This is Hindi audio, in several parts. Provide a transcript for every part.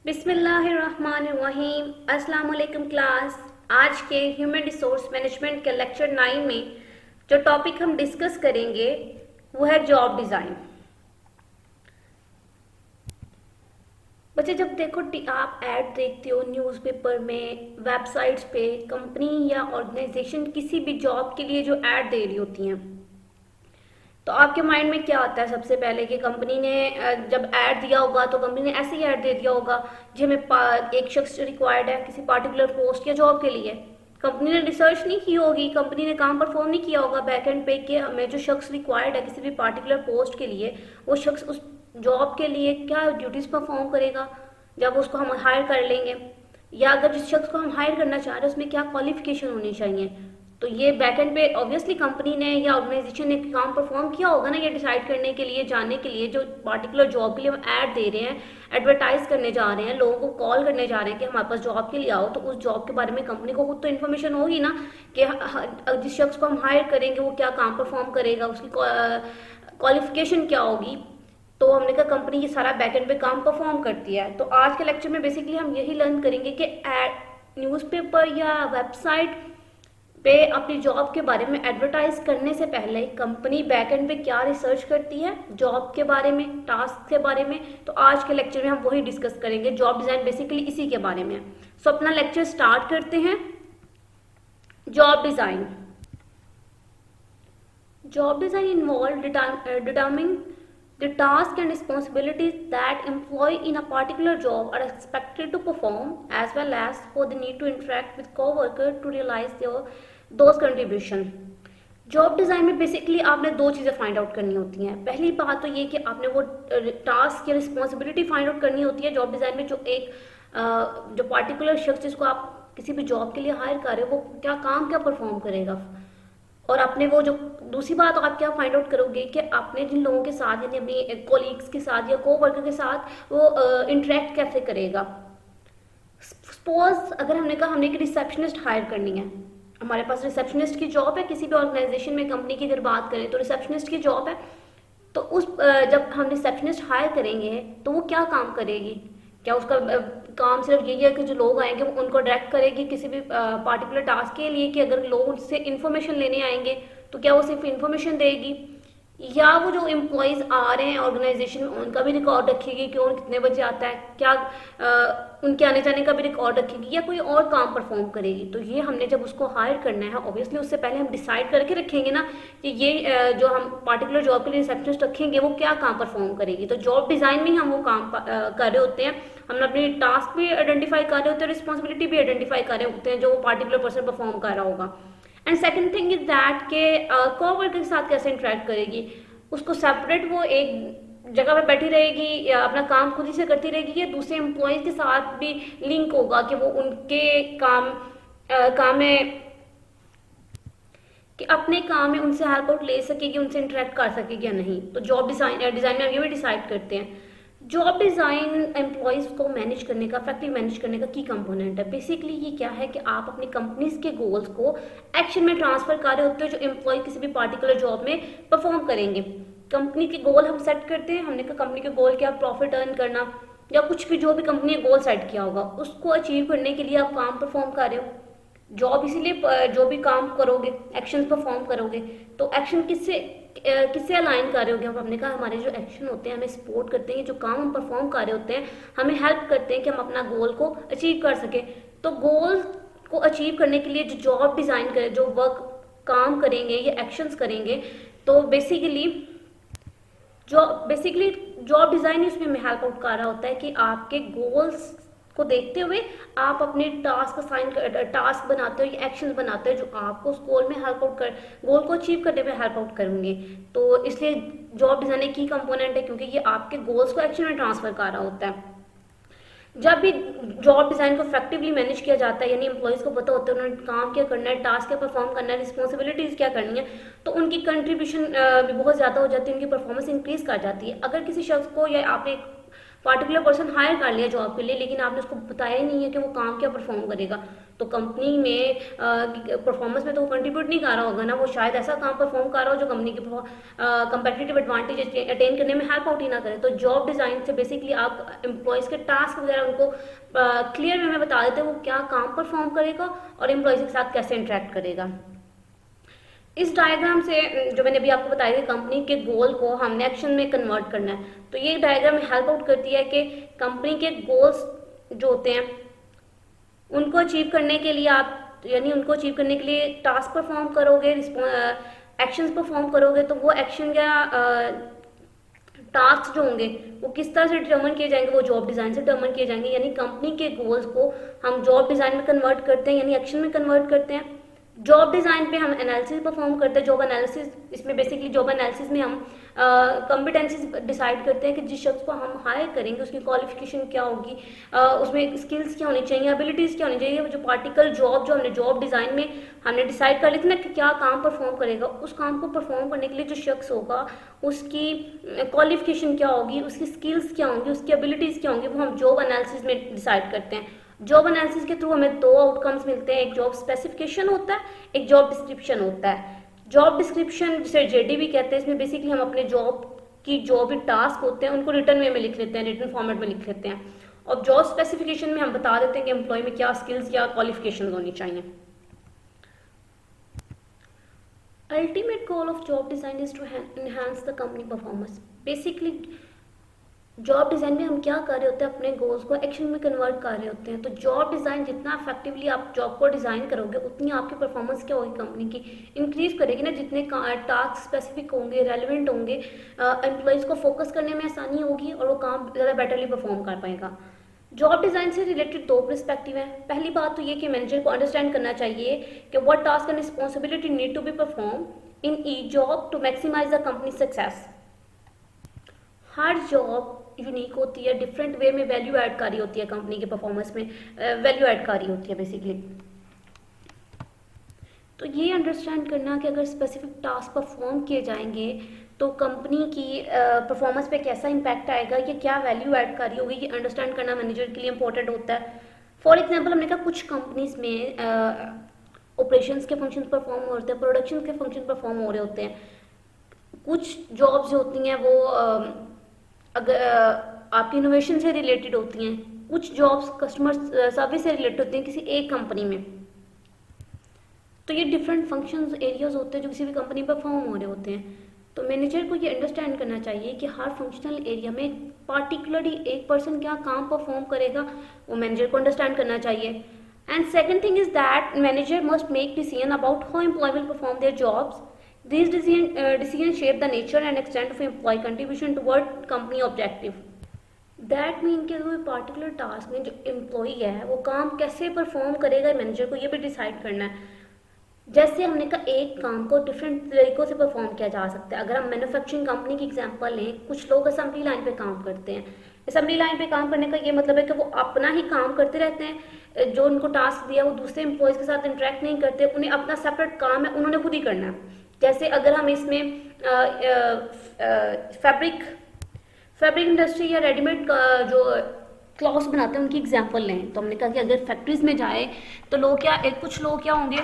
बिस्मिल्लाहिर्रहमानिर्रहीम। अस्सलाम वालेकुम क्लास। आज के ह्यूमन रिसोर्स मैनेजमेंट के लेक्चर 9 में जो टॉपिक हम डिस्कस करेंगे वो है जॉब डिज़ाइन। बच्चे जब देखो आप ऐड देखते हो न्यूज़पेपर में, वेबसाइट्स पे, कंपनी या ऑर्गेनाइजेशन किसी भी जॉब के लिए जो ऐड दे रही होती हैं, तो आपके माइंड में क्या आता है सबसे पहले कि कंपनी ने जब ऐड दिया होगा तो कंपनी ने ऐसे ही ऐड दे दिया होगा जी हमें एक शख्स रिक्वायर्ड है किसी पार्टिकुलर पोस्ट या जॉब के लिए। कंपनी ने रिसर्च नहीं की होगी, कंपनी ने काम परफॉर्म नहीं किया होगा बैकएंड पे कि हमें जो शख्स रिक्वायर्ड है किसी भी पार्टिकुलर पोस्ट के लिए, वो शख्स उस जॉब के लिए क्या ड्यूटीज परफॉर्म करेगा जब उसको हम हायर कर लेंगे, या अगर जिस शख्स को हम हायर करना चाह रहे हैं उसमें क्या क्वालिफिकेशन होनी चाहिए। तो ये बैकएंड पे ऑब्वियसली कंपनी ने या ऑर्गेनाइजेशन ने काम परफॉर्म किया होगा ना, ये डिसाइड करने के लिए, जानने के लिए जो पार्टिकुलर जॉब के लिए हम ऐड दे रहे हैं, एडवर्टाइज करने जा रहे हैं, लोगों को कॉल करने जा रहे हैं कि हमारे पास जॉब के लिए आओ, तो उस जॉब के बारे में कंपनी को खुद तो इन्फॉर्मेशन होगी ना कि जिस शख्स को हम हायर करेंगे वो क्या काम परफॉर्म करेगा, उसकी क्वालिफिकेशन क्या होगी। तो हमने कहा कंपनी ये सारा बैकएंड पे काम परफॉर्म करती है। तो आज के लेक्चर में बेसिकली हम यही लर्न करेंगे कि न्यूज़पेपर या वेबसाइट पे अपनी जॉब के बारे में एडवर्टाइज करने से पहले कंपनी बैकएंड पे क्या रिसर्च करती है जॉब के बारे में, टास्क के बारे में। तो आज के लेक्चर में हम वही डिस्कस करेंगे। जॉब डिजाइन बेसिकली इसी के बारे में है। सो अपना लेक्चर स्टार्ट करते हैं। Job design involve डिटर्मिंग the task and responsibilities that employee in a particular job are expected to perform, as well as for the need to interact with co-worker to realize those contribution। Job design में बेसिकली आपने दो चीज़ें फाइंड आउट करनी होती हैं। पहली बात तो ये कि आपने वो टास्क या रिस्पॉन्सिबिलिटी फाइंड आउट करनी होती है जॉब डिज़ाइन में, जो एक जो पार्टिकुलर शख्स जिसको आप किसी भी जॉब के लिए हायर कर रहे हो वो क्या काम क्या परफॉर्म करेगा। और आपने वो जो दूसरी बात आप क्या फाइंड आउट करोगे कि आपने जिन लोगों के साथ यानी अपनी कोलीग्स के साथ या को वर्कर के साथ वो इंटरेक्ट कैसे करेगा। सपोज अगर हमने कहा हमने एक रिसेप्शनिस्ट हायर करनी है, हमारे पास रिसेप्शनिस्ट की जॉब है किसी भी ऑर्गेनाइजेशन में, कंपनी की अगर बात करें तो रिसेप्शनिस्ट की जॉब है। तो उस जब हम रिसेप्शनिस्ट हायर करेंगे तो वो क्या काम करेगी, क्या उसका काम सिर्फ यही है कि जो लोग आएंगे वो उनको डायरेक्ट करेगी किसी भी पार्टिकुलर टास्क के लिए, कि अगर लोग उससे इन्फॉर्मेशन लेने आएंगे तो क्या वो सिर्फ इन्फॉर्मेशन देगी, या वो जो एम्प्लॉयज़ आ रहे हैं ऑर्गेनाइजेशन में उनका भी रिकॉर्ड रखेगी कि कौन कितने बजे आता है, क्या उनके आने जाने का भी रिकॉर्ड रखेगी, या कोई और काम परफॉर्म करेगी। तो ये हमने जब उसको हायर करना है ऑब्वियसली उससे पहले हम डिसाइड करके रखेंगे ना कि ये जो हम पार्टिकुलर जॉब के लिए रिसेप्शनिस्ट रखेंगे वो क्या काम परफॉर्म करेगी। तो जॉब डिज़ाइन में ही हम वो काम कर रहे होते हैं, हम अपनी टास्क भी आइडेंटिफाई कर रहे होते हैं, रिस्पॉन्सिबिलिटी भी आइडेंटिफाई कर रहे होते हैं जो वो पार्टिकुलर पर्सन परफॉर्म कर रहा होगा। And second thing is that के कोवर्कर के साथ कैसे इंटरेक्ट करेगी, उसको सेपरेट वो एक जगह पे बैठी रहेगी या अपना काम खुद ही से करती रहेगी, या दूसरे एम्प्लॉयज के साथ भी लिंक होगा कि वो उनके काम में कि अपने काम में उनसे हेल्प आउट ले सकेगी, उनसे इंटरेक्ट कर सकेगी या नहीं। तो जॉब डिजाइन में हम ये भी डिसाइड करते हैं। जॉब डिज़ाइन एम्प्लॉयज़ को मैनेज करने का, इफेक्टिव मैनेज करने का की कंपोनेंट है। बेसिकली ये क्या है कि आप अपनी कंपनीज के गोल्स को एक्शन में ट्रांसफर कर रहे होते हो जो एम्प्लॉय किसी भी पार्टिकुलर जॉब में परफॉर्म करेंगे। कंपनी के गोल हम सेट करते हैं, हमने कहा कंपनी के गोल क्या, प्रॉफिट अर्न करना या कुछ भी जो भी कंपनी ने गोल सेट किया होगा उसको अचीव करने के लिए आप काम परफॉर्म कर रहे हो। जॉब इसीलिए जो भी काम करोगे, एक्शन परफॉर्म करोगे, तो एक्शन किससे अलाइन कर रहे होगे। हमने कहा हमारे जो एक्शन होते हैं हमें सपोर्ट करते हैं, जो काम हम परफॉर्म कर रहे होते हैं हमें हेल्प करते हैं कि हम अपना गोल को अचीव कर सकें। तो गोल को अचीव करने के लिए जो जॉब डिज़ाइन करें, जो वर्क काम करेंगे या एक्शंस करेंगे, तो बेसिकली जॉब डिज़ाइन उसमें हेल्प आउट कर रहा होता है कि आपके गोल्स को देखते हुए आप अपने टास्क बनाते हो या एक्शंस बनाते हो जो आपको उस गोल में हेल्प आउट कर, गोल को अचीव करने में हेल्प आउट करेंगे। तो इसलिए जॉब डिज़ाइन एक की कंपोनेंट है क्योंकि ये आपके गोल्स को एक्शन में ट्रांसफर कर रहा होता है। जब भी जॉब डिज़ाइन को इफेक्टिवली मैनेज किया जाता है, यानी एम्प्लॉयज़ को पता होता है उन्होंने काम क्या करना है, टास्क क्या परफॉर्म करना है, रिस्पॉन्सिबिलिटीज़ क्या करनी है, तो उनकी कंट्रीब्यूशन भी बहुत ज़्यादा हो जाती है, उनकी परफॉर्मेंस इंक्रीज कर जाती है। अगर किसी शख्स को या आपने पार्टिकुलर पर्सन हायर कर लिया जॉब के लिए, लेकिन आपने उसको बताया ही नहीं है कि वो काम क्या परफॉर्म करेगा, तो कंपनी में परफॉर्मेंस में तो वो कंट्रीब्यूट नहीं कर रहा होगा ना, वो शायद ऐसा काम परफॉर्म कर रहा हो जो कंपनी की कंपेटिटिव एडवांटेज अटेन करने में हेल्प आउट ही ना करे। तो जॉब डिज़ाइन से बेसिकली आप एम्प्लॉयज़ के टास्क वगैरह उनको क्लियर वे में बता देते हैं वो क्या काम परफॉर्म करेगा और एम्प्लॉयज़ के साथ कैसे इंटरेक्ट करेगा। इस डायग्राम से जो मैंने अभी आपको बताया था कंपनी के गोल को हमने एक्शन में कन्वर्ट करना है, तो ये डायग्राम हेल्प आउट करती है कि कंपनी के गोल्स जो होते हैं उनको अचीव करने के लिए आप यानी उनको अचीव करने के लिए टास्क परफॉर्म करोगे, एक्शंस परफॉर्म करोगे, तो वो एक्शन या टास्क जो होंगे वो किस तरह से डिटर्मन किए जाएंगे, वो जॉब डिज़ाइन से डिटर्मन किए जाएंगे। यानी कंपनी के गोल्स को हम जॉब डिज़ाइन में कन्वर्ट करते हैं यानी एक्शन में कन्वर्ट करते हैं। जॉब डिज़ाइन पे हम एनालिसिस परफॉर्म करते हैं। जॉब एनालिसिस, इसमें बेसिकली जॉब एनालिसिस में हम कॉम्पिटेंसीज डिसाइड करते हैं कि जिस शख्स को हम हायर करेंगे उसकी क्वालिफिकेशन क्या होगी, उसमें स्किल्स क्या होनी चाहिए, एबिलिटीज़ क्या होनी चाहिए। जो पार्टिकल जॉब जो हमने जॉब डिज़ाइन में हमने डिसाइड कर ली थी ना कि क्या काम परफॉर्म करेगा, उस काम को परफॉर्म करने के लिए जो शख्स होगा उसकी क्वालिफिकेशन क्या होगी, उसकी स्किल्स क्या होंगी, उसकी एबिलिटीज़ क्या होंगी, वो हम जॉब एनालिसिस में डिसाइड करते हैं। जॉब एनालिसिस के थ्रू हमें दो आउटकम्स मिलते हैं, एक जॉब स्पेसिफिकेशन होता है, एक जॉब डिस्क्रिप्शन होता है। जॉब डिस्क्रिप्शन जिसे जेडी भी कहते हैं, इसमें बेसिकली हम अपने जॉब की जो भी टास्क होते हैं उनको रिटर्न वे में लिख लेते हैं, रिटर्न फॉर्मेट में लिख लेते हैं। और जॉब स्पेसिफिकेशन में हम बता देते हैं कि एम्प्लॉय में क्या स्किल्स या क्वालिफिकेशन होनी चाहिए। Ultimate goal of job design is to enhance the company performance. Basically job design में हम क्या कर रहे होते हैं, अपने गोल्स को एक्शन में कन्वर्ट कर रहे होते हैं। तो जॉब डिज़ाइन जितना इफेक्टिवली आप जॉब को डिज़ाइन करोगे उतनी आपकी परफॉर्मेंस क्या होगी, कंपनी की इंक्रीज करेगी ना। जितने टास्क स्पेसिफिक होंगे, रेलिवेंट होंगे, एम्प्लॉयज़ को फोकस करने में आसानी होगी और वो काम ज़्यादा बेटरली परफॉर्म कर पाएगा। जॉब डिज़ाइन से रिलेटेड दो पर्सपेक्टिव है। पहली बात तो ये कि मैनेजर को अंडरस्टैंड करना चाहिए कि what task and responsibility need to be perform in each job to maximize the company success. हर जॉब यूनिक होती है, डिफरेंट वे में वैल्यू ऐड करी होती है, कंपनी के परफॉर्मेंस में वैल्यू ऐड करी होती है बेसिकली। तो ये अंडरस्टैंड करना कि अगर स्पेसिफिक टास्क परफॉर्म किए जाएंगे तो कंपनी की परफॉर्मेंस पे कैसा इम्पैक्ट आएगा, ये क्या वैल्यू ऐड करी होगी, ये अंडरस्टैंड करना मैनेजर के लिए इंपॉर्टेंट होता है। फॉर एग्जाम्पल हमने कहा कुछ कंपनीज में ऑपरेशंस के फंक्शन परफॉर्म हो रहे हैं, प्रोडक्शन के फंक्शन परफॉर्म हो रहे होते हैं। कुछ जॉब्स जो होती हैं वो अगर आपकी इनोवेशन से रिलेटेड होती हैं, कुछ जॉब्स कस्टमर सर्विस से रिलेटेड होती हैं किसी एक कंपनी में। तो ये डिफरेंट फंक्शंस एरियाज होते हैं जो किसी भी कंपनी पर परफॉर्म हो रहे होते हैं। तो मैनेजर को ये अंडरस्टैंड करना चाहिए कि हर फंक्शनल एरिया में पार्टिकुलरली एक पर्सन क्या काम परफॉर्म करेगा, वो मैनेजर को अंडरस्टैंड करना चाहिए। And second thing is that manager must make decision about how employee will perform their jobs. These decisions shape the nature and extent of employee contribution toward company objective. That mean कि कोई particular task में जो employee है वो काम कैसे परफॉर्म करेगा, मैनेजर को ये भी डिसाइड करना है। जैसे हमने कहा एक काम को डिफरेंट तरीकों से परफॉर्म किया जा सकता है। अगर हम मैन्युफैक्चरिंग कंपनी की एग्जांपल लें, कुछ लोग असेंबली लाइन पे काम करते हैं। असेंबली लाइन पे काम करने का ये मतलब है कि वो अपना ही काम करते रहते हैं, जो उनको टास्क दिया वो दूसरे एम्प्लॉयज़ के साथ इंटरेक्ट नहीं करते, उन्हें अपना सेपरेट काम है, उन्होंने खुद ही करना है। जैसे अगर हम इसमें फैब्रिक इंडस्ट्री या रेडीमेड जो क्लॉथ्स बनाते हैं उनकी एग्जांपल लें, तो हमने कहा कि अगर फैक्ट्रीज में जाए तो लोग कुछ लोग क्या होंगे,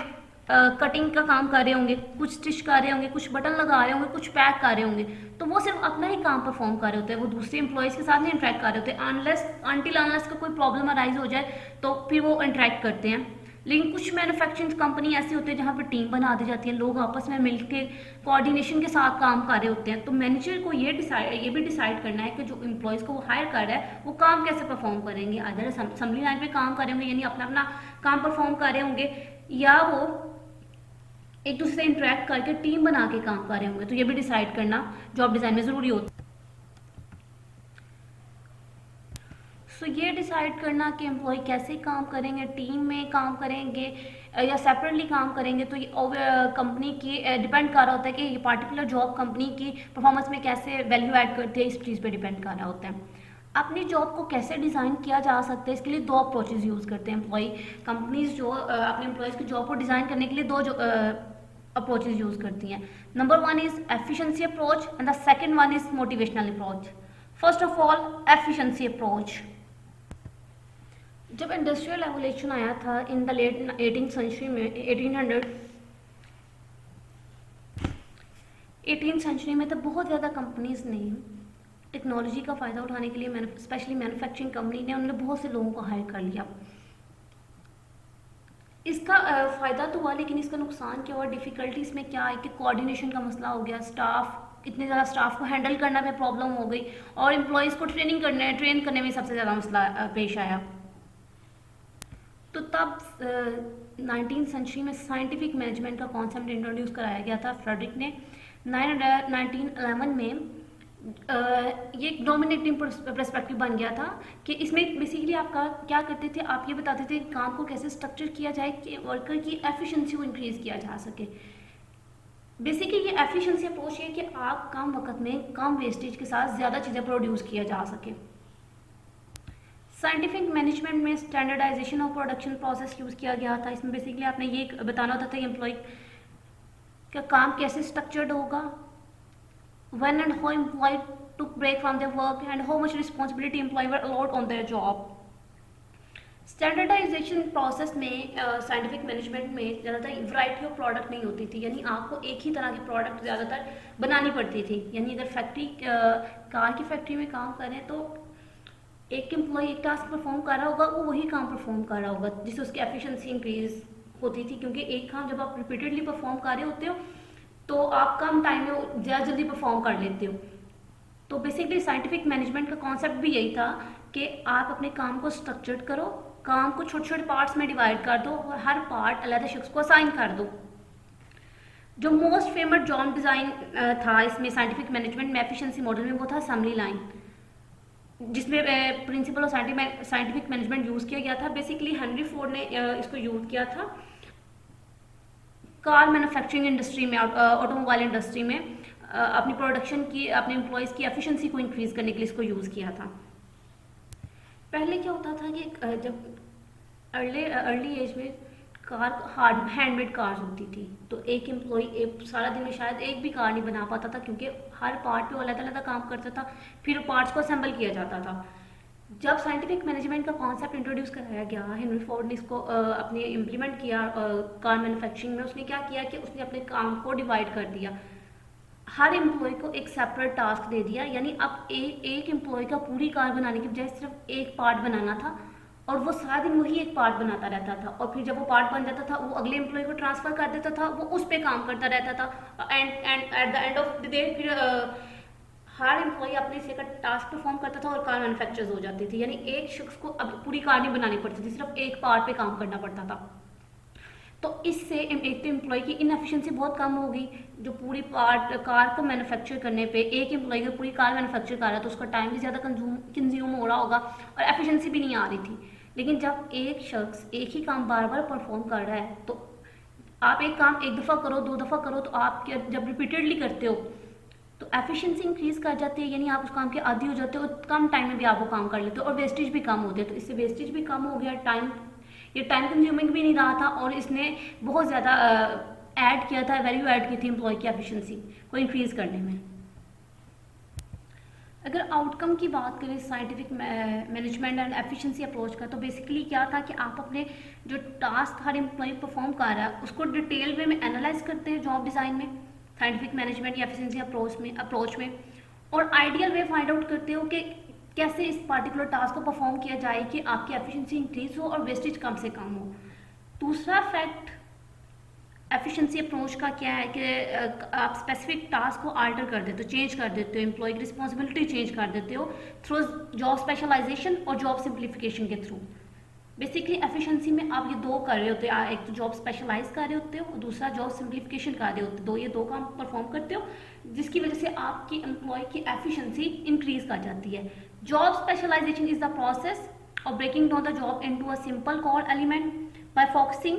कटिंग का काम कर रहे होंगे, कुछ स्टिच कर रहे होंगे, कुछ बटन लगा रहे होंगे, कुछ पैक कर रहे होंगे। तो वो सिर्फ अपना ही काम परफॉर्म कर रहे होते हैं, वो दूसरे एम्प्लॉयज़ के साथ नहीं इंटरेक्ट कर रहे होते। अनलेस का कोई प्रॉब्लम अराइज हो जाए तो फिर वो इंटरेक्ट करते हैं। लेकिन कुछ मैन्युफैक्चरिंग कंपनी ऐसी होती है जहाँ पर टीम बना दी जाती है, लोग आपस में मिलकर कोऑर्डिनेशन के साथ काम कर रहे होते हैं। तो मैनेजर को ये भी डिसाइड करना है कि जो एम्प्लॉयज़ को वो हायर कर रहा है वो काम कैसे परफॉर्म करेंगे। अदर असेंबली लाइन पे काम कर रहे होंगे यानी अपना अपना काम परफॉर्म कर रहे होंगे, या वो एक दूसरे से इंटरेक्ट करके टीम बना के काम कर रहे होंगे। तो ये भी डिसाइड करना जॉब डिज़ाइन में ज़रूरी होता है। सो ये डिसाइड करना कि एम्प्लॉय कैसे काम करेंगे, टीम में काम करेंगे या सेपरेटली काम करेंगे, तो ये कंपनी की डिपेंड कर रहा होता है कि ये पार्टिकुलर जॉब कंपनी की परफॉर्मेंस में कैसे वैल्यू ऐड करती है, इस चीज़ पे डिपेंड कर रहा होता है। अपनी जॉब को कैसे डिज़ाइन किया जा सकता है, इसके लिए दो अप्रोचेज यूज़ करते हैं एम्प्लॉय कंपनीज जो अपने एम्प्लॉयज़ की जॉब को डिज़ाइन करने के लिए दो अप्रोचेज यूज़ करती हैं। Number one is efficiency approach and the second one is motivational approach. First of all, efficiency approach. जब इंडस्ट्रियल रेवोल्यूशन आया था in the late 18th century में, 18th सेंचुरी में, तो बहुत ज़्यादा कंपनीज ने टेक्नोलॉजी का फ़ायदा उठाने के लिए, स्पेशली मैन्युफैक्चरिंग कंपनी ने, उन्होंने बहुत से लोगों को हायर कर लिया। इसका फ़ायदा तो हुआ, लेकिन इसका नुकसान क्या हुआ, डिफ़िकल्टी इसमें क्या है कि कोऑर्डिनेशन का मसला हो गया, स्टाफ, इतने ज़्यादा स्टाफ को हैंडल करने में प्रॉब्लम हो गई, और एम्प्लॉयज़ को ट्रेन करने में सबसे ज़्यादा मसला पेश आया। तो तब 19th सेंचुरी में साइंटिफिक मैनेजमेंट का कॉन्सेप्ट इंट्रोड्यूस कराया गया था फ्रेडरिक ने। 1911 में ये एक डोमिनेटिंग पर्सपेक्टिव बन गया था कि इसमें बेसिकली आप क्या करते थे, आप ये बताते थे काम को कैसे स्ट्रक्चर किया जाए कि वर्कर की एफिशिएंसी को इंक्रीज किया जा सके। बेसिकली ये एफिशिएंसी अप्रोच है कि आप कम वक्त में कम वेस्टेज के साथ ज़्यादा चीज़ें प्रोड्यूस किया जा सके। साइंटिफिक मैनेजमेंट में standardization of production process use किया गया था। इसमें बेसिकली आपने ये बताना होता था कि एम्प्लॉय का काम कैसे स्ट्रक्चर्ड होगा, when and how employee took break from their work and how much responsibility employee were allowed on their job। Standardization process में साइंटिफिक मैनेजमेंट में ज़्यादातर वैरायटी ऑफ प्रोडक्ट नहीं होती थी, यानी आपको एक ही तरह की प्रोडक्ट ज़्यादातर बनानी पड़ती थी। यानी अगर कार की फैक्ट्री में काम करें तो एक एम्प्लॉय एक टास्क परफॉर्म कर रहा होगा, वो वही काम परफॉर्म कर रहा होगा, जिससे उसकी एफिशिएंसी इंक्रीज होती थी, क्योंकि एक काम जब आप रिपीटेडली परफॉर्म कर रहे होते हो तो आप कम टाइम में ज़्यादा जल्दी परफॉर्म कर लेते हो। तो बेसिकली साइंटिफिक मैनेजमेंट का कॉन्सेप्ट भी यही था कि आप अपने काम को स्ट्रक्चर्ड करो, काम को छोटे छोटे पार्ट्स में डिवाइड कर दो और हर पार्ट अलग शख्स को असाइन कर दो। जो मोस्ट फेमस जॉब डिज़ाइन था इसमें साइंटिफिक मैनेजमेंट में एफिशिएंसी मॉडल में, वो था असेंबली लाइन, जिसमें principle of scientific management use किया गया था। बेसिकली हेनरी फोर्ड ने इसको यूज़ किया था कार मैन्युफैक्चरिंग इंडस्ट्री में, ऑटोमोबाइल इंडस्ट्री में अपनी प्रोडक्शन की, अपने एम्प्लॉयज़ की एफिशिएंसी को इंक्रीज़ करने के लिए इसको यूज़ किया था। पहले क्या होता था कि जब अर्ली एज में कार हैंडमेड कार्स होती थी, तो एक एम्प्लॉय सारा दिन में शायद एक भी कार नहीं बना पाता था, क्योंकि हर पार्ट पे अलग अलग काम करता था, फिर पार्ट्स को असेंबल किया जाता था। जब साइंटिफिक मैनेजमेंट का कॉन्सेप्ट इंट्रोड्यूस कराया गया, हेनरी फोर्ड ने इसको अपने इम्प्लीमेंट किया कार मैन्युफैक्चरिंग में, उसने क्या किया कि उसने अपने काम को डिवाइड कर दिया, हर एम्प्लॉय को एक सेपरेट टास्क दे दिया। यानी अब एक एम्प्लॉय का पूरी कार बनाने की बजाय सिर्फ एक पार्ट बनाना था, और वो सारा दिन वही एक पार्ट बनाता रहता था, और फिर जब वो पार्ट बन जाता था वो अगले एम्प्लॉय को ट्रांसफर कर देता था, वो उस पर काम करता रहता था, and at the end of the day फिर हर एम्प्लॉय अपने से का टास्क परफॉर्म करता था और कार मैन्युफैक्चर हो जाती थी। यानी एक शख्स को अब पूरी कार नहीं बनानी पड़ती थी, सिर्फ एक पार्ट पे काम करना पड़ता था। तो इससे एक तो एम्प्लॉय की इनएफिशिएंसी बहुत कम हो गई, जो पूरी कार को मैन्युफैक्चर करने पे एक एम्प्लॉय को पूरी कार मैन्युफैक्चर कर रहा है तो उसका टाइम भी ज़्यादा कंज्यूम हो रहा होगा और एफिशिएंसी भी नहीं आ रही थी। लेकिन जब एक शख्स एक ही काम बार बार परफॉर्म कर रहा है, तो आप एक काम एक दफ़ा करो, दो दफ़ा करो, तो आप जब रिपीटेडली करते हो तो एफिशिएंसी इंक्रीज कर जाती है, यानी आप उस काम के आदी हो जाते हो, कम टाइम में भी आप वो काम कर लेते हो, और वेस्टेज भी कम होते हैं। तो इससे वेस्टेज भी कम हो गया, ये टाइम कंज्यूमिंग भी नहीं रहा था, और इसने बहुत ज़्यादा ऐड किया था, वैल्यू ऐड की थी एम्प्लॉय की एफिशिएंसी को इंक्रीज करने में। अगर आउटकम की बात करें scientific management and efficiency approach का, तो बेसिकली क्या था कि आप अपने जो टास्क हर एम्प्लॉय परफॉर्म कर रहा है उसको डिटेल वे में एनालाइज करते हैं जॉब डिज़ाइन में, साइंटिफिक मैनेजमेंट या एफिशिएंसी अप्रोच में, और आइडियल वे फाइंड आउट करते हो कि कैसे इस पार्टिकुलर टास्क को परफॉर्म किया जाए कि आपकी एफिशिएंसी इंक्रीज हो और वेस्टेज कम से कम हो। दूसरा फैक्ट एफिशिएंसी अप्रोच का क्या है कि आप स्पेसिफिक टास्क को आल्टर कर देते हो, चेंज कर देते हो, एम्प्लॉय की रिस्पॉन्सिबिलिटी चेंज कर देते हो थ्रू जॉब स्पेशलाइजेशन और जॉब सिंप्लीफिकेशन के थ्रू। बेसिकली एफिशिएंसी में आप ये दो कर रहे होते हो, एक तो जॉब स्पेशलाइज कर रहे होते हो और दूसरा जॉब सिंप्लीफिकेशन कर रहे होते हो, ये दो काम परफॉर्म करते हो, जिसकी वजह से आपकी एम्प्लॉय की एफिशिएंसी इंक्रीज कर जाती है। Job specialization is the process of breaking down the job into a simple core element by focusing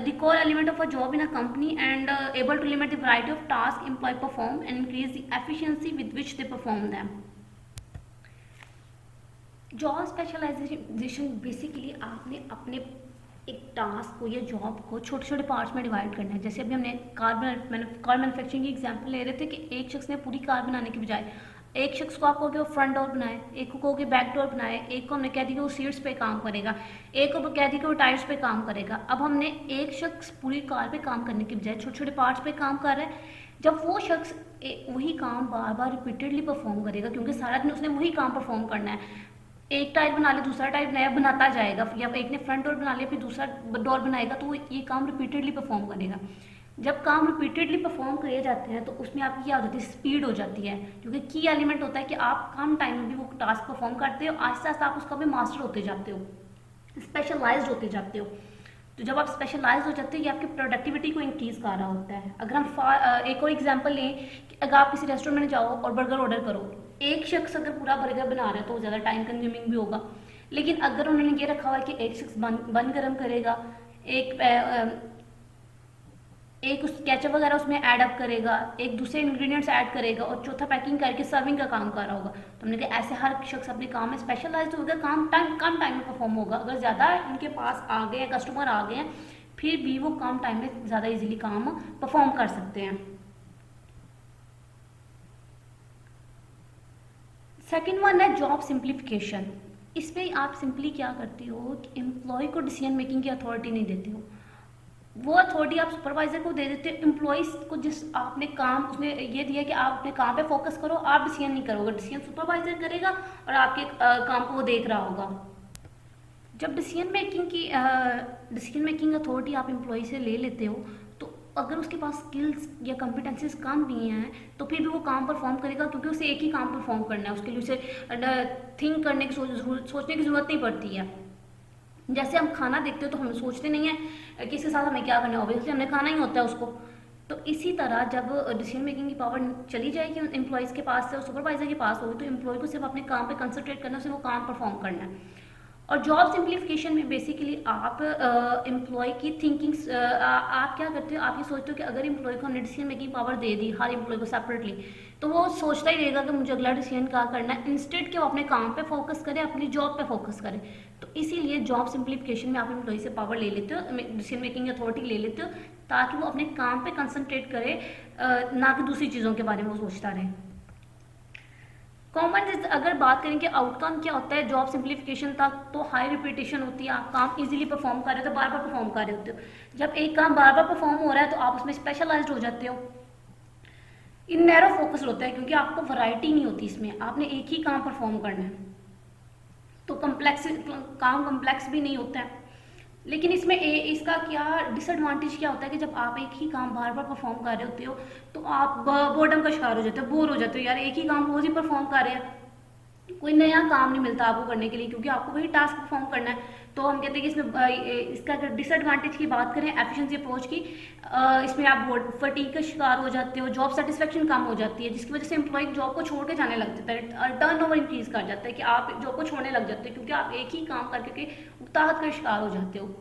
the core element of a job in a company and able to limit the variety of tasks employees perform and increase the efficiency with which they perform them। Job specialization basically आपने अपने एक टास्क को या जॉब को छोटे छोटे पार्ट्स में डिवाइड करना है। जैसे अभी हमने कार मैन्युफैक्चरिंग की एग्जांपल ले रहे थे कि एक शख्स ने पूरी कार बनाने के बजाय एक शख्स को आप कहोगे वो फ्रंट डोर बनाए, एक को कहोगे बैक डोर बनाए, एक को हमने कह दिया कि वो सीट्स पे काम करेगा, एक को कह दिया कि वो टायर्स पे काम करेगा। अब हमने एक शख्स पूरी कार पे काम करने के बजाय छोटे छोटे पार्ट्स पे काम कर रहा है। जब वो शख्स वही काम बार बार रिपीटेडली परफॉर्म करेगा, क्योंकि सारा दिन उसने वही काम परफॉर्म करना है, एक टायर बना ले दूसरा टायर नया बनाता जाएगा, या एक ने फ्रंट डोर बना लिया फिर दूसरा डोर बनाएगा, तो वो ये काम रिपीटेडली परफॉर्म करेगा। जब काम रिपीटेडली परफॉर्म किए जाते हैं तो उसमें आपकी क्या हो जाती है, स्पीड हो जाती है, क्योंकि की एलिमेंट होता है कि आप कम टाइम में भी वो टास्क परफॉर्म करते हो, आहिस्ता आहिस्ता आप उसका भी मास्टर होते जाते हो, स्पेशलाइज्ड होते जाते हो। तो जब आप स्पेशलाइज हो जाते हो ये आपकी प्रोडक्टिविटी को इंक्रीज कर रहा होता है। अगर हम एक और एग्जांपल लें कि अगर आप किसी रेस्टोरेंट में जाओ और बर्गर ऑर्डर करो, एक शख्स अगर पूरा बर्गर बना रहा है तो वो ज़्यादा टाइम कंज्यूमिंग भी होगा, लेकिन अगर उन्होंने ये रखा हुआ है कि एक शख्स बन गर्म करेगा, एक उस केचप वगैरह उसमें ऐड अप करेगा, एक दूसरे इंग्रेडिएंट्स ऐड करेगा और चौथा पैकिंग करके सर्विंग का काम कर रहा होगा, तो हमने कहा ऐसे हर शख्स अपने काम में स्पेशलाइज होगा, काम कम टाइम में परफॉर्म होगा। अगर ज़्यादा उनके पास आ गए हैं, कस्टमर आ गए हैं, फिर भी वो कम टाइम में ज़्यादा इजीली काम परफॉर्म कर सकते हैं। सेकेंड वन है जॉब सिंप्लीफिकेशन। इसमें आप सिंपली क्या करते हो कि एम्प्लॉय को डिसीजन मेकिंग की अथॉरिटी नहीं देते हो, वो अथॉरिटी आप सुपरवाइजर को दे देते हो। एम्प्लॉइज को जिस आपने काम उसने ये दिया कि आप अपने काम पे फोकस करो, आप डिसीजन नहीं करोगे, डिसीजन सुपरवाइजर करेगा और आपके काम को वो देख रहा होगा। जब डिसीजन मेकिंग अथॉरिटी आप एम्प्लॉय से ले लेते हो, तो अगर उसके पास स्किल्स या कॉम्पिटेंसीज कम भी हैं तो फिर भी वो काम परफॉर्म करेगा, क्योंकि उसे एक ही काम परफॉर्म करना है, उसके लिए उसे थिंक करने की सोचने की जरूरत नहीं पड़ती है। जैसे हम खाना देखते हो तो हम सोचते नहीं है कि इसके साथ हमें क्या करना है, ऑब्वियसली हमने खाना ही होता है उसको। तो इसी तरह जब डिसीजन मेकिंग की पावर चली जाएगी एम्प्लॉयज़ के पास से और सुपरवाइजर के पास होगी, तो एम्प्लॉय को सिर्फ अपने काम पे कंसंट्रेट करना है, उसे वो काम परफॉर्म करना है। और जॉब सिंप्लीफिकेशन में बेसिकली आप एम्प्लॉय की थिंकिंग आप क्या करते हो, आप ये सोचते हो कि अगर एम्प्लॉय को हमने डिसीजन मेकिंग पावर दे दी हर एम्प्लॉय को सेपरेटली, तो वो सोचता ही रहेगा कि मुझे अगला डिसीजन क्या करना है, इंस्टेड कि वो अपने काम पे फोकस करे, अपनी जॉब पे फोकस करे। तो इसीलिए जॉब सिंप्लीफिकेशन में आप एम्प्लॉय से पावर ले लेते हो, डिसीजन मेकिंग अथॉरिटी ले लेते हो, ताकि वो अपने काम पे कंसंट्रेट करे, ना कि दूसरी चीज़ों के बारे में वो सोचता रहे। कॉमन अगर बात करें कि आउटकम क्या होता है जॉब सिंप्लीफिकेशन तक, तो हाई रिपीटेशन होती है, आप काम इजीली परफॉर्म कर रहे हो तो बार बार परफॉर्म कर रहे होते हो। जब एक काम बार बार परफॉर्म हो रहा है तो आप उसमें स्पेशलाइज्ड हो जाते हो। इन नैरो फोकस होता है, क्योंकि आपको वैरायटी नहीं होती, इसमें आपने एक ही काम परफॉर्म करना है, तो काम कम्प्लेक्स भी नहीं होता है। लेकिन इसमें इसका क्या डिसएडवांटेज क्या होता है कि जब आप एक ही काम बार बार परफॉर्म कर रहे होते हो तो आप बोर्डम का शिकार हो जाते हो, बोर हो जाते हो, यार एक ही काम रोज ही परफॉर्म कर रहे हैं, कोई नया काम नहीं मिलता आपको करने के लिए, क्योंकि आपको वही टास्क परफॉर्म करना है। तो हम कहते हैं कि इसमें इसका अगर डिसएडवांटेज की बात करें एफिशिएंसी अप्रोच की, इसमें आप फटीग का शिकार हो जाते हो, जॉब सेटिस्फेक्शन कम हो जाती है, जिसकी वजह से एम्प्लॉय जॉब को छोड़ के जाने लग जाता है, टर्नओवर इंक्रीज कर जाता है कि आप जॉब को छोड़ने लग जाते हो, क्योंकि आप एक ही काम करके उकताहट का शिकार हो जाते हो।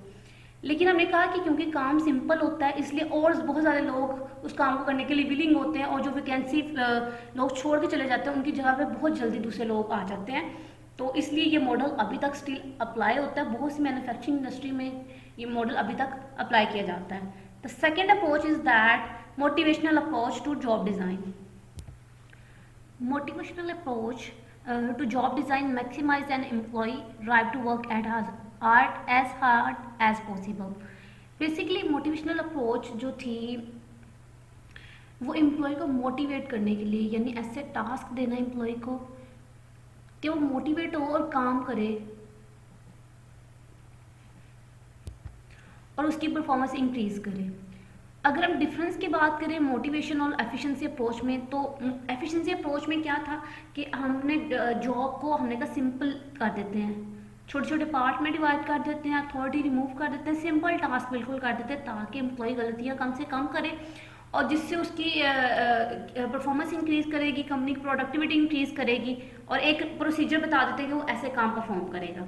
लेकिन हमने कहा कि क्योंकि काम सिंपल होता है, इसलिए और बहुत सारे लोग उस काम को करने के लिए विलिंग होते हैं, और जो वैकेंसी लोग छोड़ के चले जाते हैं उनकी जगह पे बहुत जल्दी दूसरे लोग आ जाते हैं। तो इसलिए ये मॉडल अभी तक स्टिल अप्लाई होता है, बहुत सी मैन्युफैक्चरिंग इंडस्ट्री में ये मॉडल अभी तक अप्लाई किया जाता है। The second approach is that motivational approach to job design. Motivational approach to job design maximize an employee drive to work at as hard as possible। Basically motivational approach जो थी वो एम्प्लॉय को मोटिवेट करने के लिए, यानी ऐसे टास्क देना एम्प्लॉय को कि वो मोटिवेट हो और काम करे और उसकी परफॉर्मेंस इंक्रीज करे। अगर हम डिफरेंस की बात करें मोटिवेशन और एफिशिएंसी अप्रोच में, तो एफिशिएंसी अप्रोच में क्या था कि हमने जॉब को हमने कहा सिंपल कर देते हैं, छोटे छोटे पार्ट में डिवाइड कर देते हैं, अथॉरिटी रिमूव कर देते हैं, सिंपल टास्क बिल्कुल कर देते हैं, ताकि एम्प्लॉय गलतियां कम से कम करे और जिससे उसकी परफॉर्मेंस इंक्रीज करेगी, कंपनी की प्रोडक्टिविटी इंक्रीज करेगी, और एक प्रोसीजर बता देते हैं कि वो ऐसे काम परफॉर्म करेगा।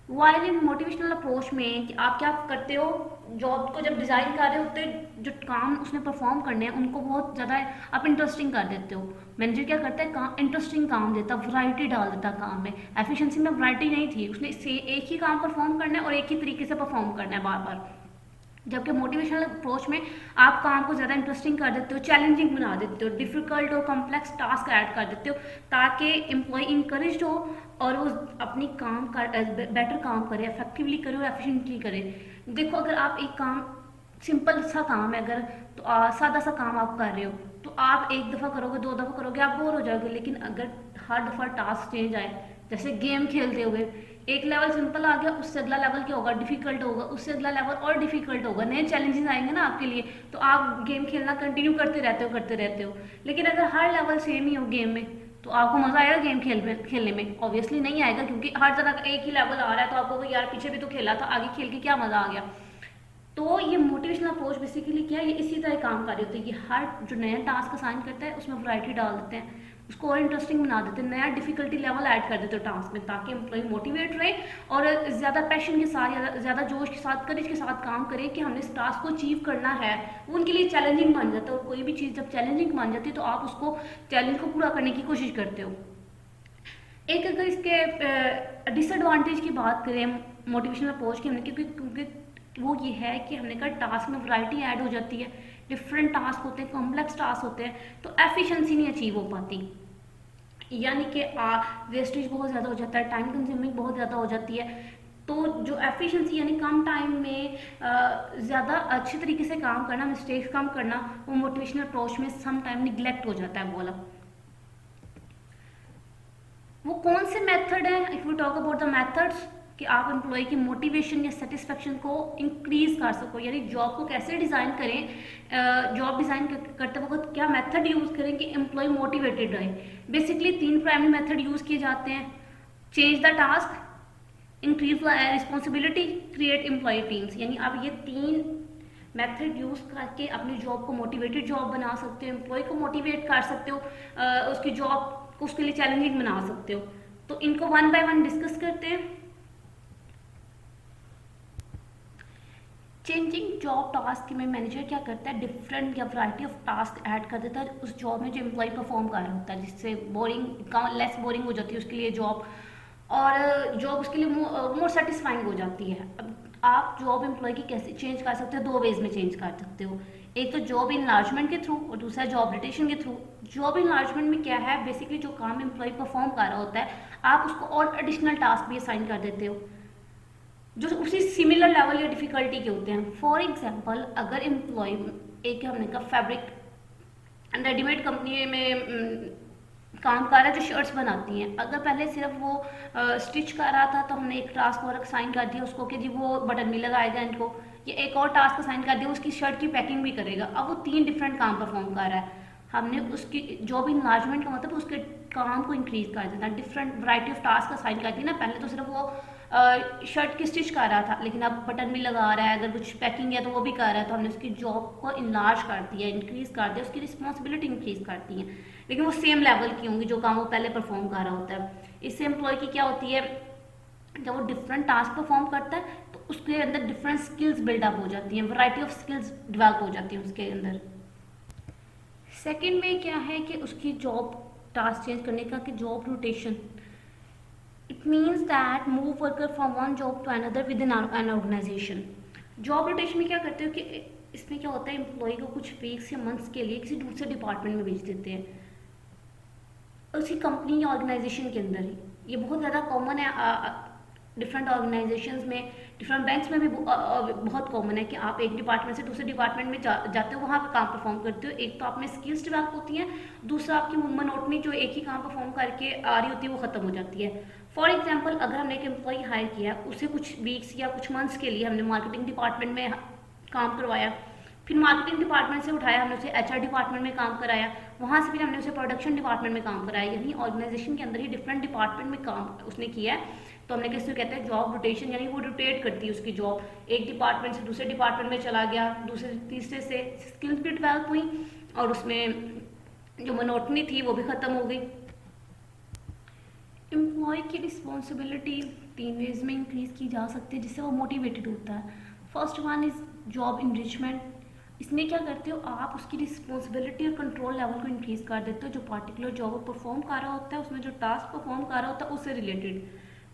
वाइल इन मोटिवेशनल अप्रोच में कि आप क्या करते हो, जॉब को जब डिज़ाइन कर रहे होते जो काम उसने परफॉर्म करने हैं उनको बहुत ज़्यादा आप इंटरेस्टिंग कर देते हो। मैनेजर क्या करता है, काम इंटरेस्टिंग काम देता, वैरायटी डाल देता काम में। एफिशिएंसी में वैरायटी नहीं थी, उसने एक ही काम परफॉर्म करना है और एक ही तरीके से परफॉर्म करना है बार बार। जबकि मोटिवेशनल अप्रोच में आप काम को ज़्यादा इंटरेस्टिंग कर देते हो, चैलेंजिंग बना देते हो, डिफिकल्ट और कॉम्प्लेक्स टास्क ऐड कर देते हो ताकि एम्प्लॉय इंकरेज हो और वो अपनी काम कर बेटर काम करे, इफेक्टिवली करे और एफिशिएंटली करे। देखो अगर आप एक काम, सिंपल सा काम है, अगर तो सादा सा काम आप कर रहे हो तो आप एक दफ़ा करोगे, दो दफ़ा करोगे, आप बोर हो जाओगे। लेकिन अगर हर दफ़ा टास्क चेंज आए, जैसे गेम खेलते हुए एक लेवल सिंपल आ गया, उससे अगला लेवल क्या होगा, डिफिकल्ट होगा, उससे अगला लेवल और डिफिकल्ट होगा, नए चैलेंजेस आएंगे ना आपके लिए, तो आप गेम खेलना कंटिन्यू करते रहते हो। लेकिन अगर हर लेवल सेम ही हो गेम में तो आपको मजा आएगा गेम खेलने में? ऑब्वियसली नहीं आएगा, क्योंकि हर तरह का एक ही लेवल आ रहा है तो आपको यार पीछे भी तो खेला था, आगे खेल के क्या मजा आ गया। तो ये मोटिवेशनल अप्रोच बेसिकली क्या है, ये इसी तरह काम कर रही होती है कि हर जो नया टास्क असाइन करता है उसमें वैरायटी डाल देते हैं, उसको और इंटरेस्टिंग बना देते हैं, नया डिफिकल्टी लेवल ऐड कर देते हो टास्क में, ताकि एम्प्लॉय मोटिवेट रहे और ज़्यादा पैशन के साथ, ज़्यादा जोश के साथ, करेज के साथ काम करे कि हमने इस टास्क को अचीव करना है। वो उनके लिए चैलेंजिंग बन जाता है, और कोई भी चीज़ जब चैलेंजिंग बन जाती है तो आप उसको चैलेंज को पूरा करने की कोशिश करते हो। एक अगर इसके डिसएडवांटेज की बात करें मोटिवेशनल अप्रोच की, हमने क्योंकि वो ये है कि हमने कहा टास्क में वैरायटी ऐड हो जाती है, डिफरेंट टास्क होते हैं, कॉम्प्लेक्स टास्क होते हैं, तो एफिशिएंसी नहीं अचीव हो पाती, यानी कि वेस्टेज बहुत ज़्यादा हो जाता है, टाइम कंज्यूमिंग बहुत ज़्यादा हो जाती है। तो जो एफिशिएंसी यानी कम टाइम में ज़्यादा अच्छे तरीके से काम करना, मिस्टेक्स कम करना, वो मोटिवेशनल अप्रोच में सम टाइम निगलेक्ट हो जाता है। बोला वो कौन से मेथड है, if you talk about the methods, कि आप एम्प्लॉय की मोटिवेशन या सेटिस्फेक्शन को इंक्रीज कर सको, यानी जॉब को कैसे डिज़ाइन करें, जॉब डिज़ाइन करते वक्त क्या मेथड यूज़ करें कि एम्प्लॉय मोटिवेटेड रहे। बेसिकली 3 प्राइमरी मेथड यूज़ किए जाते हैं: change the task, increase the responsibility, create employee teams. यानी आप ये 3 मेथड यूज़ करके अपनी जॉब को मोटिवेटेड जॉब बना सकते हो, एम्प्लॉय को मोटिवेट कर सकते हो, उसकी जॉब को उसके लिए चैलेंजिंग बना सकते हो। तो इनको वन बाय वन डिस्कस करते हैं। चेंजिंग जॉब टास्क में मैनेजर क्या करता है, डिफरेंट या वैरायटी ऑफ टास्क ऐड कर देता है उस जॉब में जो एम्प्लॉय परफॉर्म कर रहा होता है, जिससे लेस बोरिंग हो जाती है उसके लिए जॉब, और जॉब उसके लिए मोर सेटिस्फाइंग हो जाती है। अब आप जॉब एम्प्लॉय की कैसे चेंज कर सकते हो, 2 वेज में चेंज कर सकते हो। एक तो जॉब इनलार्जमेंट के थ्रू और दूसरा जॉब रोटेशन के थ्रू। जॉब इनलार्जमेंट में क्या है, बेसिकली जो काम एम्प्लॉय परफॉर्म कर रहा होता है आप उसको और एडिशनल टास्क भी असाइन कर देते हो जो उसी सिमिलर लेवल या डिफिकल्टी के होते हैं। फॉर एग्जाम्पल अगर एम्प्लॉय, एक हमने कहा फैब्रिक रेडीमेड कंपनी में काम कर रहा है जो शर्ट्स बनाती हैं, अगर पहले सिर्फ वो स्टिच कर रहा था तो हमने एक टास्क और असाइन कर दिया उसको कि जी वो बटन भी लगाएगा इनको, या एक और टास्क असाइन कर दिया उसकी शर्ट की पैकिंग भी करेगा। अब वो 3 डिफरेंट काम परफॉर्म कर रहा है। हमने उसकी जॉब इनलार्जमेंट का मतलब उसके काम को इंक्रीज कर देना, different variety of task assign कर दी ना। पहले तो सिर्फ वो शर्ट की स्टिच कर रहा था, लेकिन अब बटन भी लगा रहा है, अगर कुछ पैकिंग है तो वो भी कर रहा है, तो हमने उसकी जॉब को इनलार्ज कर दिया, इंक्रीज कर दिया, उसकी रिस्पॉन्सिबिलिटी इंक्रीज कर दी है, लेकिन वो सेम लेवल की होंगी जो काम वो पहले परफॉर्म कर रहा होता है। इससे एम्प्लॉय की क्या होती है, जब वो डिफरेंट टास्क परफॉर्म करता है तो उसके अंदर डिफरेंट स्किल्स बिल्डअप हो जाती हैं, वैरायटी ऑफ स्किल्स डेवलप हो जाती हैं उसके अंदर। सेकेंड में क्या है कि उसकी जॉब टास्क चेंज करने का, कि job rotation, it means that move worker from one job to another within an organization. Job rotation में क्या करते हो कि इसमें क्या होता है, एम्प्लॉय को कुछ वीक्स या मंथ्स के लिए किसी दूसरे डिपार्टमेंट में भेज देते हैं उसी कंपनी या ऑर्गेनाइजेशन के अंदर ही। ये बहुत ज़्यादा कॉमन है डिफरेंट ऑर्गेनाइजेशंस में, डिफरेंट बैंक्स में भी बहुत कॉमन है कि आप एक डिपार्टमेंट से दूसरे डिपार्टमेंट में जाते हो, वहाँ पे काम परफॉर्म करते हो। एक तो आप में स्किल्स डेवलप होती हैं, दूसरा आपकी मोनोटनी जो एक ही काम परफॉर्म करके आ रही होती है वो खत्म हो जाती है। फॉर एग्जाम्पल अगर हमने एक एम्प्लॉय हायर किया, उसे कुछ वीक्स या कुछ मंथ्स के लिए हमने मार्केटिंग डिपार्टमेंट में काम करवाया, फिर मार्केटिंग डिपार्टमेंट से उठाया हमने उसे एचआर डिपार्टमेंट में काम कराया, वहाँ से फिर हमने उसे प्रोडक्शन डिपार्टमेंट में काम कराया, यानी ऑर्गेनाइजेशन के अंदर ही डिफरेंट डिपार्टमेंट में काम उसने किया है। तो हमने किसको कहते हैं, जॉब रोटेशन, यानी वो रोटेट करती है उसकी जॉब, एक डिपार्टमेंट से दूसरे डिपार्टमेंट में चला गया, दूसरे तीसरे से स्किल्स भी डेवलप हुई और उसमें जो मोनोटनी थी वो भी खत्म हो गई। एम्प्लॉय की रिस्पॉन्सिबिलिटी 3 वेज में इंक्रीज की जा सकती है जिससे वो मोटिवेटेड होता है। First one is job enrichment. इसमें क्या करते हो, आप उसकी रिस्पॉन्सिबिलिटी और कंट्रोल लेवल को इंक्रीज कर देते हो, जो पार्टिकुलर जॉब वो परफॉर्म कर रहा होता है उसमें जो टास्क परफॉर्म कर रहा होता है उससे रिलेटेड।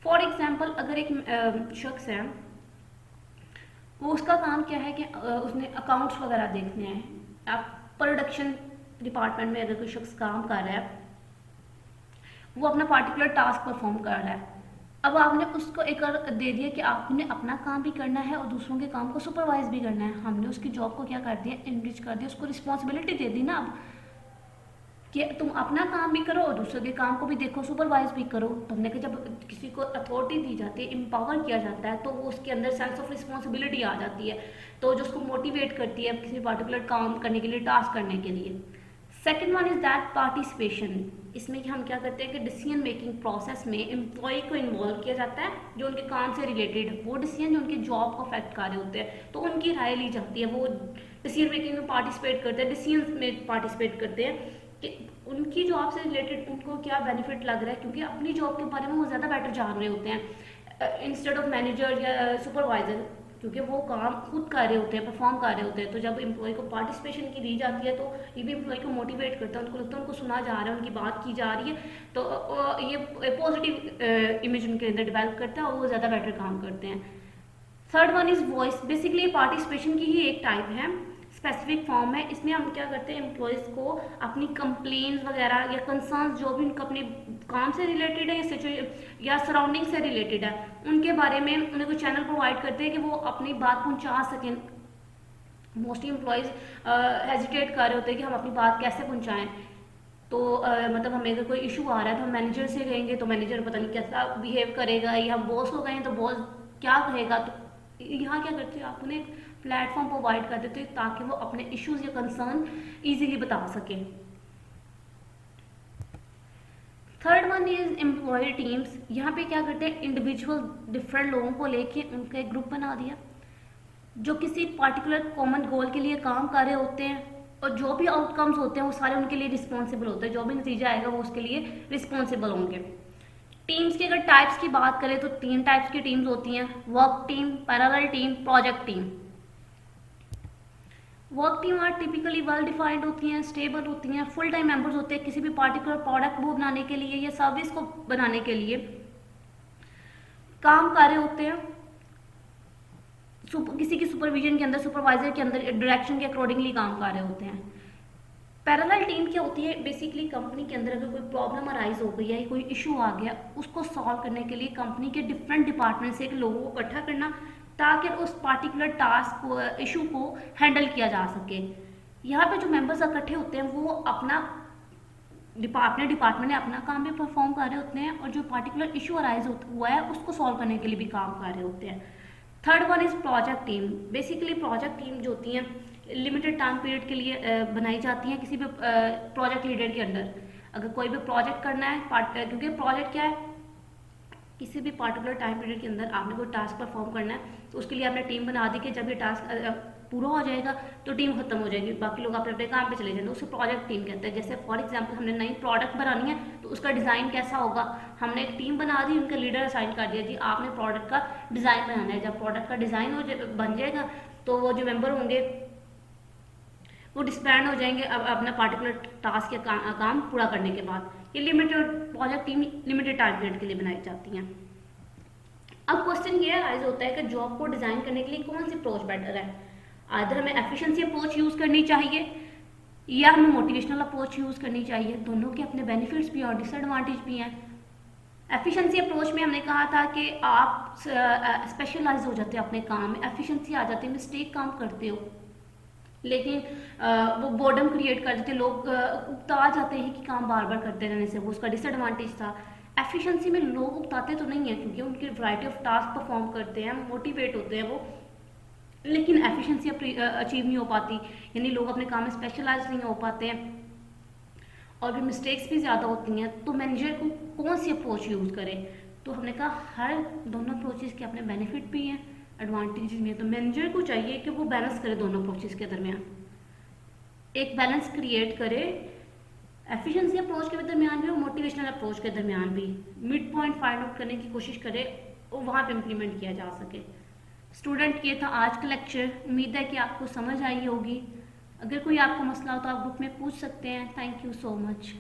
फॉर एग्जाम्पल अगर एक शख्स है वो उसका काम क्या है कि उसने अकाउंट्स वगैरह देखने हैं। आप प्रोडक्शन डिपार्टमेंट में अगर कोई शख्स काम कर रहा है, वो अपना पार्टिकुलर टास्क परफॉर्म कर रहा है, अब आपने उसको एक और दे दिया कि आपने अपना काम भी करना है और दूसरों के काम को सुपरवाइज भी करना है। हमने उसकी जॉब को क्या कर दिया, इनरिच कर दिया, उसको रिस्पॉन्सिबिलिटी दे दी ना अब कि तुम अपना काम भी करो और दूसरों के काम को भी देखो, सुपरवाइज भी करो। तो हमने कहा जब किसी को अथॉरिटी दी जाती है, एम्पावर किया जाता है, तो वो उसके अंदर सेंस ऑफ रिस्पॉन्सिबिलिटी आ जाती है, तो जो उसको मोटिवेट करती है किसी पार्टिकुलर काम करने के लिए, टास्क करने के लिए। Second one is that participation. इसमें कि हम क्या करते हैं कि डिसीजन मेकिंग प्रोसेस में एम्प्लॉय को इन्वॉल्व किया जाता है, जो उनके काम से रिलेटेड वो डिसीजन जो उनके जॉब को अफेक्ट कर रहे होते हैं, तो उनकी राय ली जाती है। वो डिसीजन मेकिंग में पार्टिसिपेट करते हैं, डिसीजन में पार्टिसिपेट करते हैं कि उनकी जॉब से रिलेटेड उनको क्या बेनिफिट लग रहा है, क्योंकि अपनी जॉब के बारे में वो ज़्यादा बेटर जान रहे होते हैं इंस्टेड ऑफ मैनेजर या सुपरवाइजर, क्योंकि वो काम खुद कर रहे होते हैं, परफॉर्म कर रहे होते हैं। तो जब एम्प्लॉय को पार्टिसिपेशन की दी जाती है तो ये भी एम्प्लॉय को मोटिवेट करता है, उनको लगता है उनको सुना जा रहा है, उनकी बात की जा रही है, तो ये पॉजिटिव इमेज उनके अंदर डेवलप करता है और वो ज़्यादा बेटर काम करते हैं। Third one is voice. Basically participation की ही एक टाइप है, स्पेसिफिक फॉर्म है। इसमें हम क्या करते हैं, एम्प्लॉयज़ को अपनी कंप्लेंट्स वगैरह या कंसर्न्स जो भी उनका अपने काम से रिलेटेड है या सराउंडिंग से रिलेटेड है, उनके बारे में उन्हें कोई चैनल प्रोवाइड करते हैं कि वो अपनी बात पहुंचा सकें। मोस्टली एम्प्लॉयज़ हेजिटेट कर रहे होते हैं कि हम अपनी बात कैसे पहुंचाएं। तो मतलब हमें अगर कोई इशू आ रहा है तो हम मैनेजर से कहेंगे तो मैनेजर पता नहीं कैसा बिहेव करेगा, या हम बॉस को कहें तो बॉस क्या कहेगा। तो यहाँ क्या करते हैं, आप उन्हें प्लेटफॉर्म प्रोवाइड कर देते हैं ताकि वो अपने इश्यूज या कंसर्न इजीली बता सकें। Third one is employee teams. यहाँ पे क्या करते हैं, इंडिविजुअल डिफरेंट लोगों को लेके उनका एक ग्रुप बना दिया जो किसी पार्टिकुलर कॉमन गोल के लिए काम कर रहे होते हैं, और जो भी आउटकम्स होते हैं वो सारे उनके लिए रिस्पॉन्सिबल होते हैं। जो भी नतीजा आएगा वो उसके लिए रिस्पॉन्सिबल होंगे। टीम्स की अगर टाइप्स की बात करें तो 3 टाइप्स की टीम्स होती हैं, work team, parallel team, project team. Work team are typically well defined होती हैं, स्टेबल होती हैं, फुल टाइम मेंबर्स होते हैं किसी भी पार्टिकुलर प्रोडक्ट को बनाने के लिए या सर्विस को बनाने के लिए काम कर रहे होते हैं, किसी की सुपरविजन के अंदर, सुपरवाइजर के अंदर, डायरेक्शन के अकॉर्डिंगली काम कर रहे होते हैं। पैरेलल टीम क्या होती है, बेसिकली कंपनी के अंदर अगर कोई प्रॉब्लम अराइज हो गई या कोई इशू आ गया, उसको सॉल्व करने के लिए कंपनी के डिफरेंट डिपार्टमेंट से लोगों को इकट्ठा करना ताकि उस पार्टिकुलर टास्क को, इशू को हैंडल किया जा सके। यहाँ पे जो मेंबर्स इकट्ठे होते हैं वो अपना डिपार्टमेंट ने अपना काम भी परफॉर्म कर रहे होते हैं और जो पार्टिकुलर इशू अराइज हुआ है उसको सॉल्व करने के लिए भी काम कर रहे होते हैं। Third one is project team. Basically project team जो होती हैं लिमिटेड टाइम पीरियड के लिए बनाई जाती हैं किसी भी प्रोजेक्ट लीडर के अंडर। अगर कोई भी प्रोजेक्ट करना है, क्योंकि प्रोजेक्ट क्या है, किसी भी पार्टिकुलर टाइम पीरियड के अंदर आपने कोई टास्क परफॉर्म करना है, तो उसके लिए आपने टीम बना दी कि जब ये टास्क पूरा हो जाएगा तो टीम खत्म हो जाएगी, बाकी लोग अपने अपने काम पे चले जाएंगे, उसे प्रोजेक्ट टीम कहते हैं। जैसे फॉर एग्जांपल हमने नई प्रोडक्ट बनानी है तो उसका डिज़ाइन कैसा होगा, हमने एक टीम बना दी, उनका लीडर असाइन कर दिया, जी आपने प्रोडक्ट का डिज़ाइन बनाना है। जब प्रोडक्ट का डिज़ाइन बन जाएगा तो वो जो मेंबर होंगे वो डिस्बैंड हो जाएंगे अब अपना पार्टिकुलर टास्क या काम पूरा करने के बाद। ये limited project team limited time period के लिए बनाई जाती हैं। अब क्वेश्चन ये राइज होता है कि जॉब को डिज़ाइन करने के लिए कौन सी अप्रोच बेटर है। आइदर हमें एफिशिएंसी अप्रोच यूज़ करनी चाहिए या हमें मोटिवेशनल अप्रोच यूज़ करनी चाहिए। दोनों के अपने बेनिफिट्स भी और डिसएडवांटेज भी हैं। एफिशिएंसी अप्रोच में हमने कहा था कि आप स्पेशलाइज हो जाते हो अपने काम में, एफिशिएंसी आ जाती है, मिस्टेक काम करते हो, लेकिन वो बोर्डम क्रिएट कर देते, लोग उकता जाते हैं कि काम बार बार करते रहने से, वो उसका डिसएडवांटेज था। एफिशिएंसी में लोग उकताते तो नहीं है क्योंकि उनकी वैरायटी ऑफ टास्क परफॉर्म करते हैं, मोटिवेट होते हैं वो, लेकिन एफिशिएंसी अचीव नहीं हो पाती, यानी लोग अपने काम में स्पेशलाइज नहीं हो पाते हैं और भी मिस्टेक्स भी ज़्यादा होती हैं। तो मैनेजर को कौन सी अप्रोच यूज़ करें, तो हमने कहा हर दोनों अप्रोचेज़ के अपने बेनिफिट भी हैं, एडवांटेज भी हैं। तो मैनेजर को चाहिए कि वो बैलेंस करे दोनों अप्रोचेज़ के दरमियान, एक बैलेंस क्रिएट करे एफिशिएंसी अप्रोच के दरमियान भी और मोटिवेशनल अप्रोच के दरमियान भी, मिड पॉइंट फाइंड आउट करने की कोशिश करे और वहाँ पे इम्प्लीमेंट किया जा सके। स्टूडेंट, ये था आज का लेक्चर। उम्मीद है कि आपको समझ आई होगी। अगर कोई आपको मसला हो तो आप ग्रुप में पूछ सकते हैं। Thank you so much.